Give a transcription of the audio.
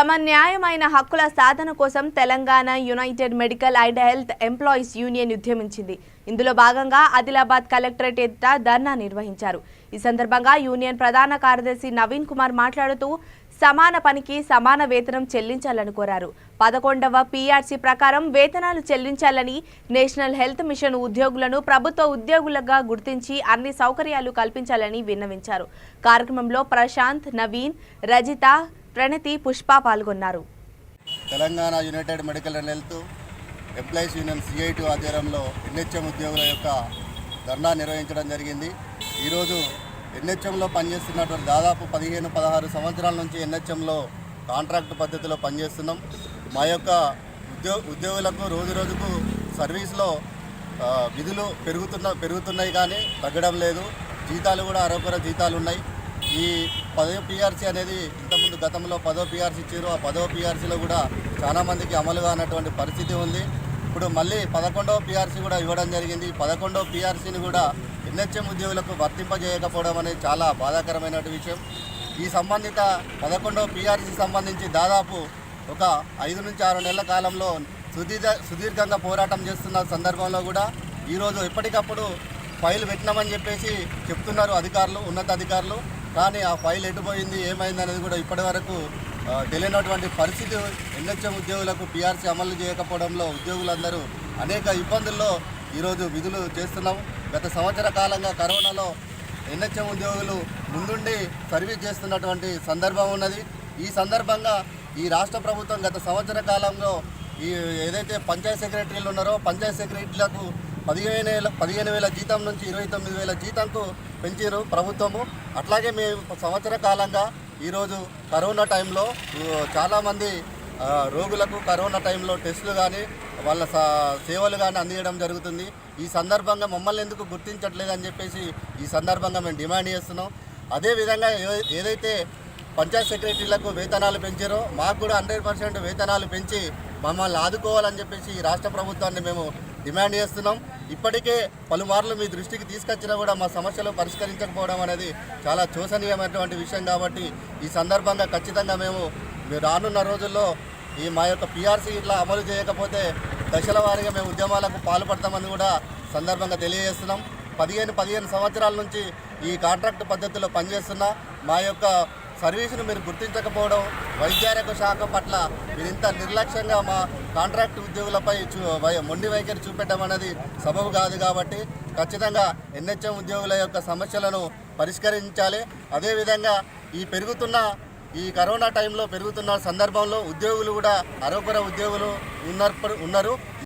తమ న్యాయమైన హక్కుల సాధన కోసం Telangana united medical and health employees union ఉద్యమించింది. ఇందులో భాగంగా ఆదిలాబాద్ కలెక్టరేట్ ఎదుట ధర్నా నిర్వహించారు. ఈ సందర్భంగా యూనియన్ ప్రధాన కార్యదర్శి నవీన్ కుమార్ మాట్లాడుతూ సమాన పనికి సమాన వేతనం చెల్లించాలని కోరారు. 11వ పీఆర్సీ ప్రకారం వేతనాలు చెల్లించాలని, నేషనల్ హెల్త్ మిషన్ ఉద్యోగులను ప్రభుత్వ ఉద్యోగులుగా గుర్తించి అన్ని సౌకర్యాలు కల్పించాలని విన్నవించారు. కార్యక్రమంలో ప్రశాంత్, నవీన్, రజిత, ప్రణతి, పుష్ప పాల్గొన్నారు. Telangana united medical and health employees union CIT ఆధ్వర్యంలో NHM ఉద్యోగుల యొక్క ధర్నా నిర్వహించడం జరిగింది. ఈరోజు NHMలో పనిచేస్తున్నటువంటి దాదాపు 15-16 సంవత్సరాల నుంచి NHMలో కాంట్రాక్ట్ పద్ధతిలో పనిచేస్తున్నాం. మా యొక్క ఉద్యోగులకు రోజుకు సర్వీస్లో విధులు పెరుగుతున్నాయి కానీ తగ్గడం లేదు. జీతాలు కూడా అరకొర జీతాలు ఉన్నాయి. ఈ 10వ PRC అనేది ఇంతకుముందు గతంలో 10వ PRC ఇచ్చారు. ఆ 10వ PRCలో కూడా చాలామందికి అమలు కానటువంటి పరిస్థితి ఉంది. ఇప్పుడు మళ్ళీ 11వ PRC కూడా ఇవ్వడం జరిగింది. 11వ PRCని కూడా NHM ఉద్యోగులకు వర్తింపజేయకపోవడం అనేది చాలా బాధాకరమైన విషయం. ఈ సంబంధిత 11వ PRC సంబంధించి దాదాపు ఒక 5 నుంచి 6 నెలల కాలంలో సుదీర్ఘంగా పోరాటం చేస్తున్న సందర్భంలో కూడా ఈరోజు ఎప్పటికప్పుడు ఫైల్ పెట్టినామని చెప్పేసి చెప్తున్నారు అధికారులు, ఉన్నతాధికారులు. కానీ ఆ ఫైల్ ఎటుపోయింది, ఏమైంది అనేది కూడా ఇప్పటివరకు తెలియనటువంటి పరిస్థితి. NHM ఉద్యోగులకు PRC అమలు చేయకపోవడంలో ఉద్యోగులందరూ అనేక ఇబ్బందుల్లో ఈరోజు విధులు చేస్తున్నాం. గత సంవత్సర కాలంగా కరోనాలో NHM ఉద్యోగులు ముందుండి సర్వీస్ చేస్తున్నటువంటి సందర్భం ఉన్నది. ఈ సందర్భంగా ఈ రాష్ట్ర ప్రభుత్వం గత సంవత్సర కాలంలో ఏదైతే పంచాయత్ సెక్రటరీలు ఉన్నారో పంచాయత్ సెక్రటరీలకు 15,000 జీతం నుంచి 29,000 జీతంకు పెంచారు ప్రభుత్వము. అట్లాగే మేము సంవత్సర కాలంగా ఈరోజు కరోనా టైంలో చాలామంది రోగులకు కరోనా టైంలో టెస్టులు కానీ వాళ్ళ సేవలు కానీ అందించడం జరుగుతుంది. ఈ సందర్భంగా మమ్మల్ని ఎందుకు గుర్తించట్లేదని చెప్పేసి ఈ సందర్భంగా మేము డిమాండ్ చేస్తున్నాం. అదేవిధంగా ఏదైతే పంచాయత్ సెక్రటరీలకు వేతనాలు పెంచారో మాకు కూడా 100% వేతనాలు పెంచి మమ్మల్ని ఆదుకోవాలని చెప్పేసి ఈ రాష్ట్ర ప్రభుత్వాన్ని మేము డిమాండ్ చేస్తున్నాం. ఇప్పటికే పలుమార్లు మీ దృష్టికి తీసుకొచ్చినా కూడా మా సమస్యలు పరిష్కరించకపోవడం అనేది చాలా శోచనీయమైనటువంటి విషయం. కాబట్టి ఈ సందర్భంగా ఖచ్చితంగా మేము రానున్న రోజుల్లో మా యొక్క PRC ఇట్లా అమలు చేయకపోతే దశల వారీగా మేము ఉద్యమాలకు పాల్పడతామని కూడా సందర్భంగా తెలియజేస్తున్నాం. 15 సంవత్సరాల నుంచి ఈ కాంట్రాక్ట్ పద్ధతిలో పనిచేస్తున్న మా యొక్క సర్వీసును మీరు గుర్తించకపోవడం, వైద్యారోగ్య శాఖ పట్ల మీరు ఇంత నిర్లక్ష్యంగా మా కాంట్రాక్ట్ ఉద్యోగులపై మొండి వైఖరి చూపెట్టడం అనేది సబబు కాదు. కాబట్టి ఖచ్చితంగా NHM ఉద్యోగుల యొక్క సమస్యలను పరిష్కరించాలి. అదేవిధంగా ఈ కరోనా టైంలో పెరుగుతున్న సందర్భంలో ఉద్యోగులు కూడా అరకొర ఉద్యోగులు ఉన్నారు.